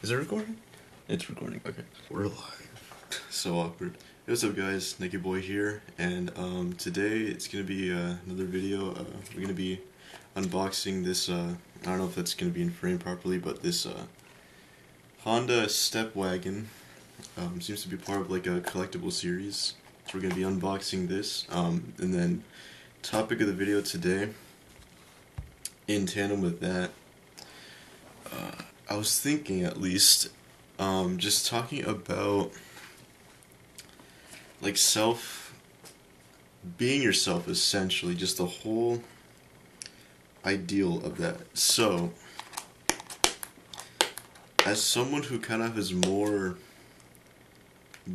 Is it recording? It's recording. Okay. We're live. So awkward. Hey, what's up, guys? Nicky Boy here, and today it's gonna be another video. We're gonna be unboxing this. I don't know if that's gonna be in frame properly, but this Honda stepwagon seems to be part of like a collectible series. So we're gonna be unboxing this, and then topic of the video today. In tandem with that, I was thinking at least, just talking about like being yourself, essentially, just the whole ideal of that. So, as someone who kind of has more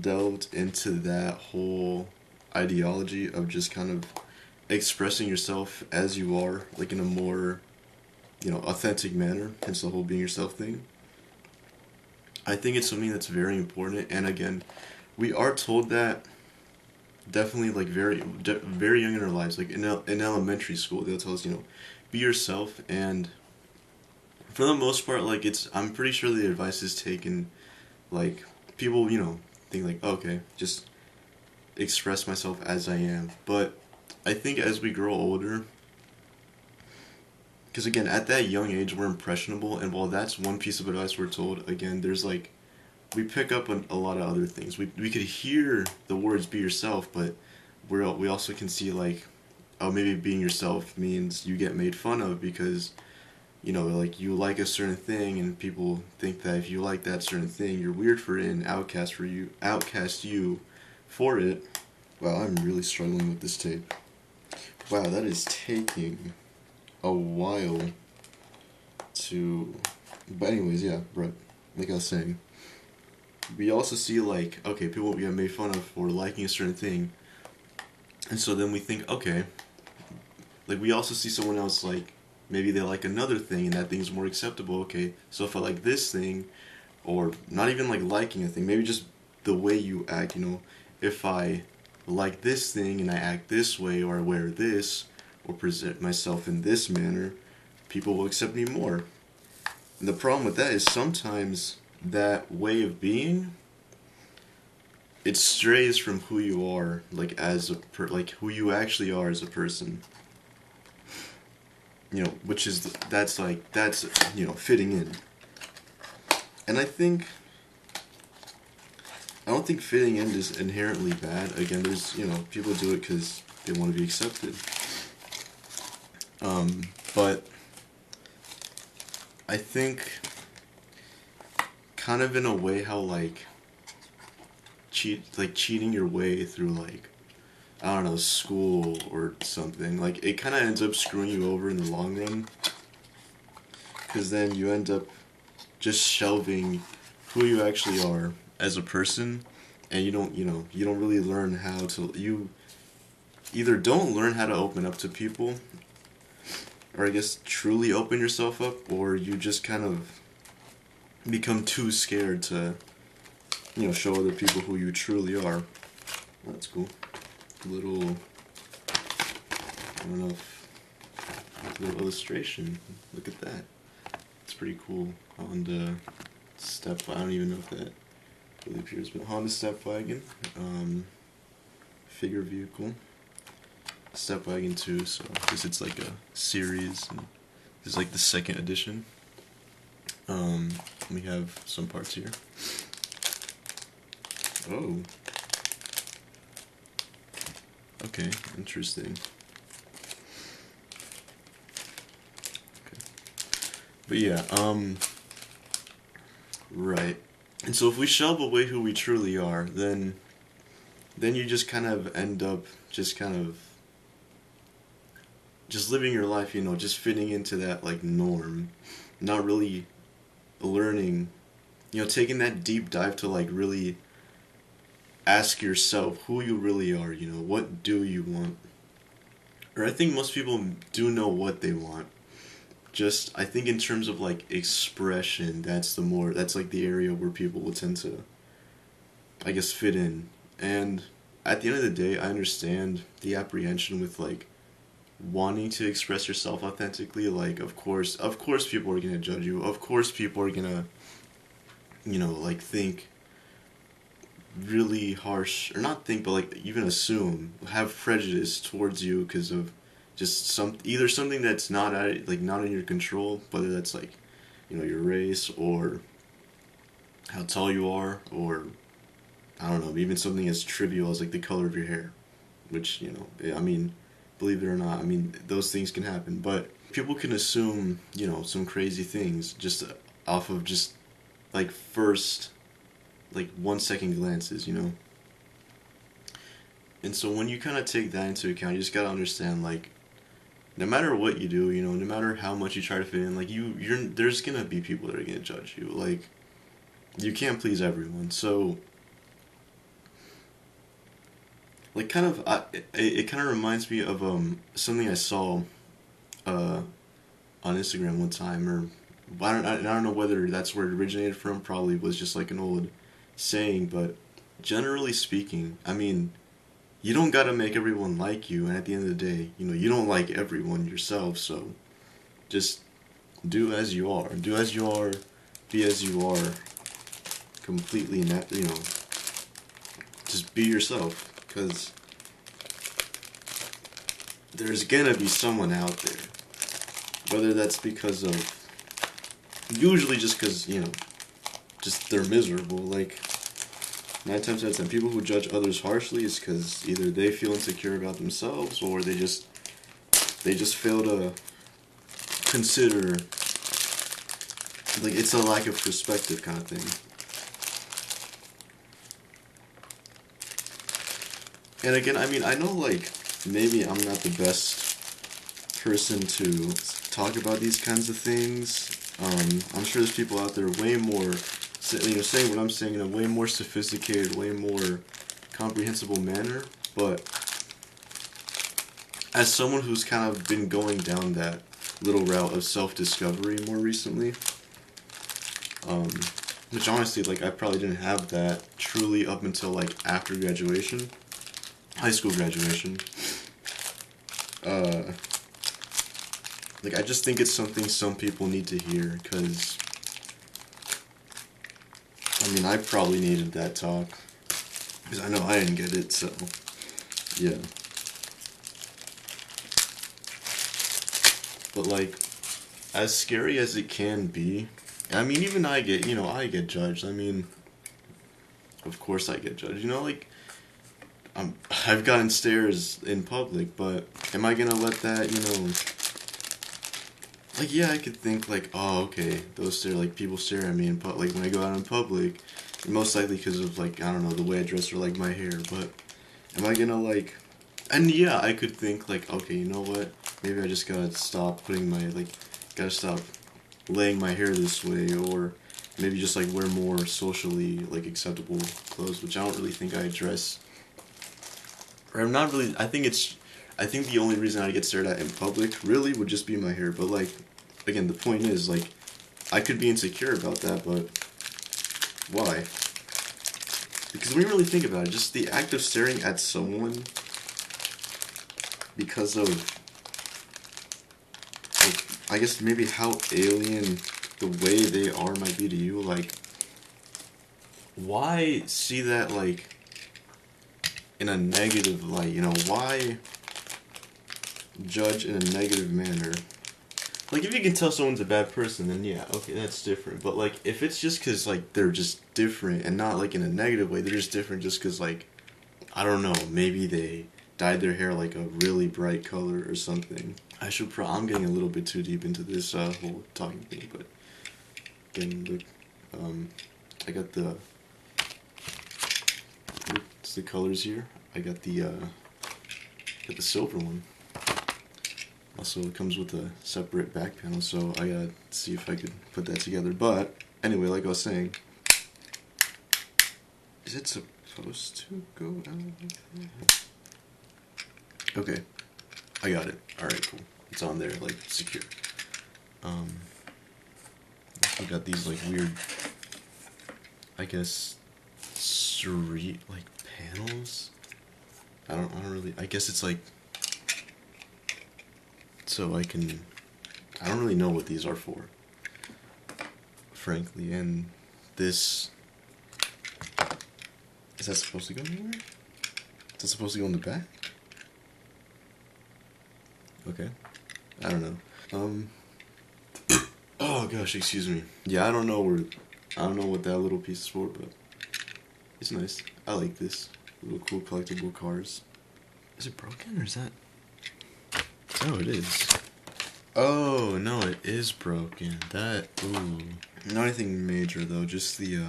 delved into that whole ideology of just kind of expressing yourself as you are, like in a more, authentic manner, hence the whole being yourself thing. I think it's something that's very important, and again, we are told that definitely like very young in our lives, like in elementary school, they'll tell us, be yourself, and for the most part, like I'm pretty sure the advice is taken, like people, think like, okay, just express myself as I am, but I think as we grow older, because again, at that young age, we're impressionable, and while that's one piece of advice we're told, again, there's like, we pick up on a lot of other things. We could hear the words "be yourself," but we also can see like, oh, maybe being yourself means you get made fun of because, like you like a certain thing, and people think that if you like that certain thing, you're weird for it and outcast you for it. Wow, I'm really struggling with this tape. Wow, that is taking a while to, but anyways, yeah, right, like I was saying, we also see like, okay, people we get made fun of for liking a certain thing, and so then we think, okay, like we also see someone else, like maybe they like another thing and that thing's more acceptable. Okay, so if I like this thing, or not even like liking a thing, maybe just the way you act, if I like this thing and I act this way, or I wear this, or present myself in this manner, people will accept me more. And the problem with that is sometimes that way of being, it strays from who you are, like as like who you actually are as a person. Which is that's fitting in. And I don't think fitting in is inherently bad. Again, there's people do it because they want to be accepted. But I think kind of in a way how like cheating your way through like, I don't know, school or something, like it kind of ends up screwing you over in the long run, because then you end up just shelving who you actually are as a person, and you don't really learn how to, you either don't learn how to open up to people, or I guess truly open yourself up, or you just kind of become too scared to, show other people who you truly are. That's cool. Little, I don't know if it's a little illustration. Look at that. It's pretty cool. Honda I don't even know if that really appears, but Honda stepwagon, figure vehicle. Stepwagon 2, so I guess it's like a series, and this is like the second edition. We have some parts here. Oh. Okay, interesting. Okay. But yeah, right. And so if we shelve away who we truly are, then you just kind of end up just living your life, just fitting into that like norm, not really learning, taking that deep dive to like really ask yourself who you really are, what do you want? Or I think most people do know what they want. Just, I think in terms of like expression, that's like the area where people will tend to, I guess, fit in. And at the end of the day, I understand the apprehension with like wanting to express yourself authentically. Like, of course people are gonna judge you. Of course people are gonna like think really harsh, or not think, but like even assume, have prejudice towards you because of just either something that's not in your control, whether that's like, your race, or how tall you are, or I don't know, even something as trivial as like the color of your hair, which, I mean, believe it or not, I mean, those things can happen, but people can assume, some crazy things just off of just like first, like 1 second glances. And so when you kind of take that into account, you just gotta understand, like, no matter what you do, no matter how much you try to fit in, like, there's gonna be people that are gonna judge you. Like, you can't please everyone. So, like, kind of, it kind of reminds me of something I saw uh on Instagram one time, or I don't know whether that's where it originated from. Probably was just like an old saying, but generally speaking, I mean, you don't gotta make everyone like you, and at the end of the day, you don't like everyone yourself, so just do as you are. Do as you are, be as you are, completely, just be yourself, because there's gonna be someone out there, whether that's because of, usually just because, just they're miserable, like, 9 times out of 10, people who judge others harshly is because either they feel insecure about themselves, or they just fail to consider, like, it's a lack of perspective kind of thing. And again, I mean, I know, like, maybe I'm not the best person to talk about these kinds of things. I'm sure there's people out there way more, saying what I'm saying in a way more sophisticated, way more comprehensible manner. But as someone who's kind of been going down that little route of self-discovery more recently, which honestly, like, I probably didn't have that truly up until, like, after graduation, high school graduation. Like, I just think it's something some people need to hear, because, I mean, I probably needed that talk, because I know I didn't get it, so, yeah. But, like, as scary as it can be, I mean, even I get judged. I mean, of course I get judged. Like, I've gotten stares in public, but am I gonna let that, like, yeah, I could think, like, oh, okay, those stare, like, people stare at me like, when I go out in public, most likely because of, like, I don't know, the way I dress or, like, my hair, but am I gonna, like, and yeah, I could think, like, okay, you know what, maybe I just gotta stop gotta stop laying my hair this way, or maybe just, like, wear more socially, like, acceptable clothes, which I don't really think I dress, or I'm not really, I think the only reason I get stared at in public really would just be my hair. But, like, again, the point is, like, I could be insecure about that, but why? Because when you really think about it, just the act of staring at someone because of, like, I guess maybe how alien the way they are might be to you, like, why see that, like, in a negative light? Why judge in a negative manner? Like, if you can tell someone's a bad person, then yeah, okay, that's different. But, like, if it's just because, like, they're just different, and not, like, in a negative way, they're just different just because, like, I don't know, maybe they dyed their hair, like, a really bright color or something. I'm getting a little bit too deep into this whole talking thing, but, again, look, I got it's the colors here. I got the silver one. Also, it comes with a separate back panel, so I gotta see if I could put that together. But, anyway, like I was saying, is it supposed to go out? Okay, I got it. Alright, cool. It's on there, like, secure. We got these, like, weird, I guess, street, like, panels? I don't really, I guess it's, like, so I don't really know what these are for, frankly, and this, is that supposed to go anywhere? Is that supposed to go in the back? Okay. I don't know. Oh gosh, excuse me. Yeah, I don't know what that little piece is for, but it's nice. I like this. Little cool collectible cars. Is it broken or is that? Oh, it is. Oh, no, it is broken. That, ooh. Not anything major though, just the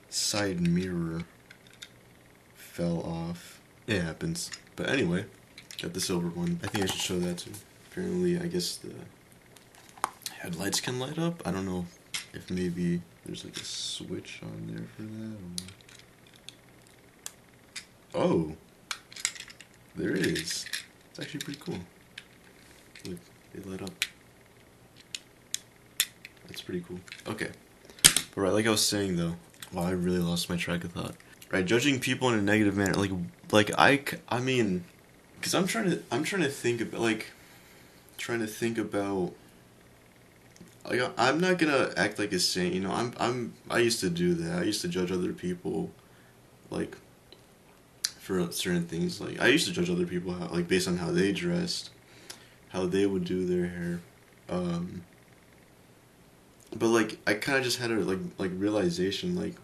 side mirror fell off. It happens. But anyway, got the silver one. I think I should show that too. Apparently, I guess the headlights can light up. I don't know if maybe there's like a switch on there for that. Or... oh, there it is. It's actually pretty cool. Look, they lit up. That's pretty cool. Okay. But right, like I was saying though, wow, I really lost my track of thought. Right, judging people in a negative manner, I mean, because I'm trying to think about, like, I'm not gonna act like a saint, you know. I used to do that. I used to judge other people, like, for certain things. Like, I used to judge other people how, like, based on how they dressed, how they would do their hair. But like, I kind of just had a like realization, like,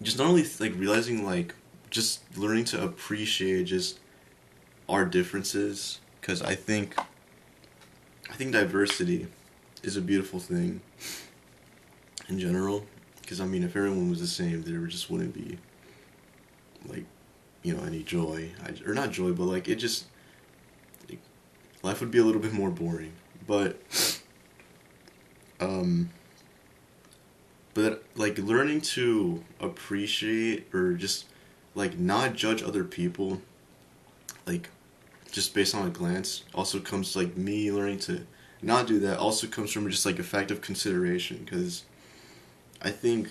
just not only like realizing, like, just learning to appreciate just our differences, because I think diversity is a beautiful thing in general. Because I mean, if everyone was the same, there just wouldn't be, like, you know, any joy. Or not joy, but like, it just, like, life would be a little bit more boring. But like, learning to appreciate or just like not judge other people, like, just based on a glance, also comes, like, me learning to not do that also comes from just like a fact of consideration. Because I think,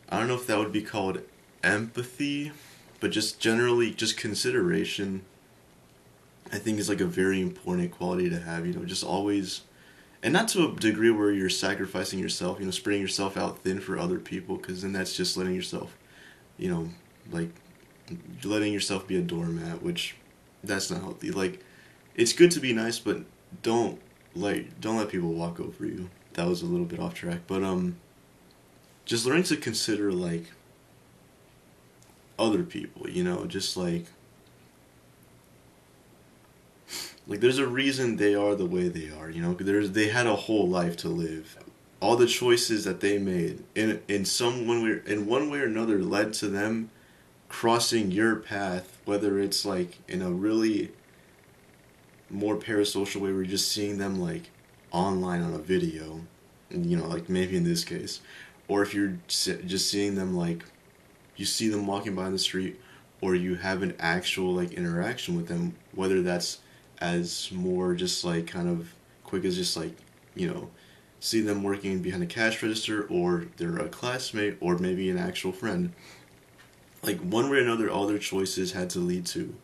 I don't know if that would be called empathy, but just generally just consideration, I think, is like a very important quality to have, you know, just always. And not to a degree where you're sacrificing yourself, you know, spreading yourself out thin for other people, because then that's just letting yourself, you know, like, letting yourself be a doormat, which, that's not healthy. Like, it's good to be nice, but don't let people walk over you. That was a little bit off track, but just learning to consider, like, other people, you know, just like, there's a reason they are the way they are, you know. They had a whole life to live. All the choices that they made in one way or another led to them crossing your path, whether it's like in a really more parasocial way where you're just seeing them like online on a video, you know, like maybe in this case, or if you're just seeing them, like, you see them walking by in the street, or you have an actual like interaction with them, whether that's as more just like kind of quick as just like, you know, see them working behind a cash register, or they're a classmate, or maybe an actual friend. Like, one way or another, all their choices had to lead to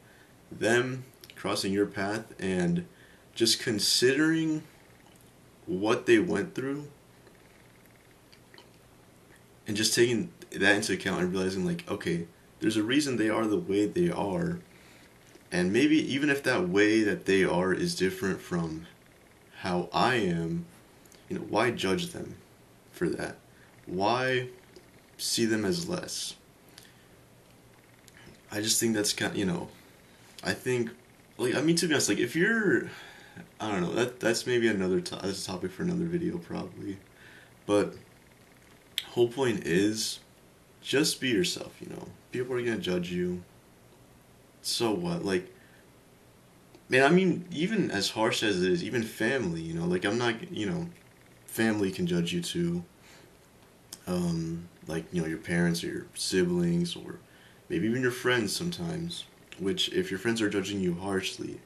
them crossing your path, and just considering what they went through, and just taking that into account and realizing, like, okay, there's a reason they are the way they are. And maybe even if that way that they are is different from how I am, you know, why judge them for that? Why see them as less? I just think that's kind of, you know, I think, like, I mean, to be honest, like, if you're, I don't know, that's maybe that's a topic for another video probably. But whole point is, just be yourself, you know. People are gonna judge you. So what? Like, man, I mean, even as harsh as it is, even family, you know, like, I'm not, you know, family can judge you too. Like, you know, your parents or your siblings, or maybe even your friends sometimes, which, if your friends are judging you harshly,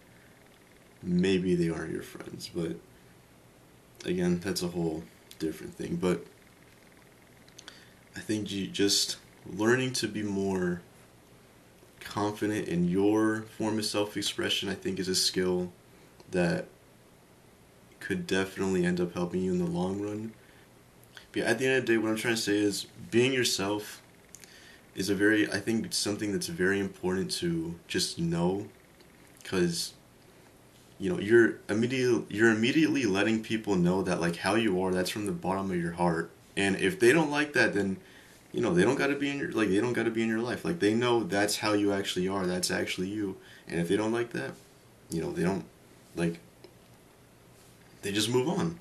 maybe they aren't your friends, but again, that's a whole different thing. But I think you just learning to be more confident in your form of self-expression, I think, is a skill that could definitely end up helping you in the long run. But yeah, at the end of the day, what I'm trying to say is being yourself is I think it's something that's very important to just know, because you're immediately letting people know that like how you are, that's from the bottom of your heart. And if they don't like that, then they don't got to be in your they don't got to be in your life. Like they know that's how you actually are, that's actually you. And if they don't like that, they don't like they just move on.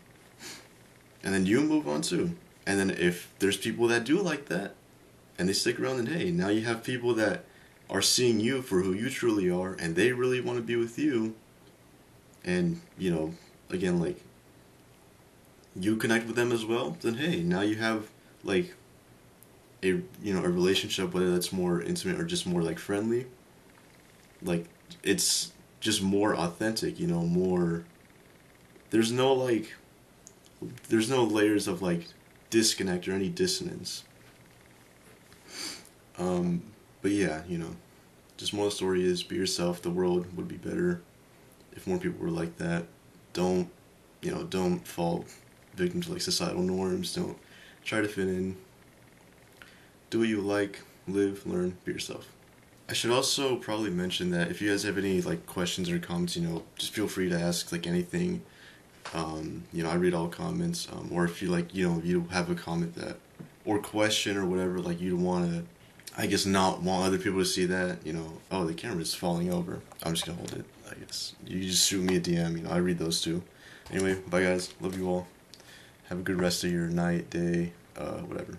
And then you move on too. And then if there's people that do like that and they stick around, then hey, now you have people that are seeing you for who you truly are and they really want to be with you. And again, like you connect with them as well, then hey, now you have like a relationship, whether that's more intimate or just more like friendly. Like it's just more authentic, more, there's no layers of like disconnect or any dissonance. But yeah, just more the story is be yourself. The world would be better if more people were like that. Don't fall victim to like societal norms. Don't try to fit in. Do what you like, live, learn, be yourself. I should also probably mention that if you guys have any like questions or comments, just feel free to ask like anything. I read all comments. Or if you like, you have a comment that or question or whatever, like you'd want to, I guess, not want other people to see that, oh, the camera's falling over. I'm just gonna hold it, I guess. You just shoot me a DM, I read those too. Anyway, bye guys. Love you all. Have a good rest of your night, day, whatever,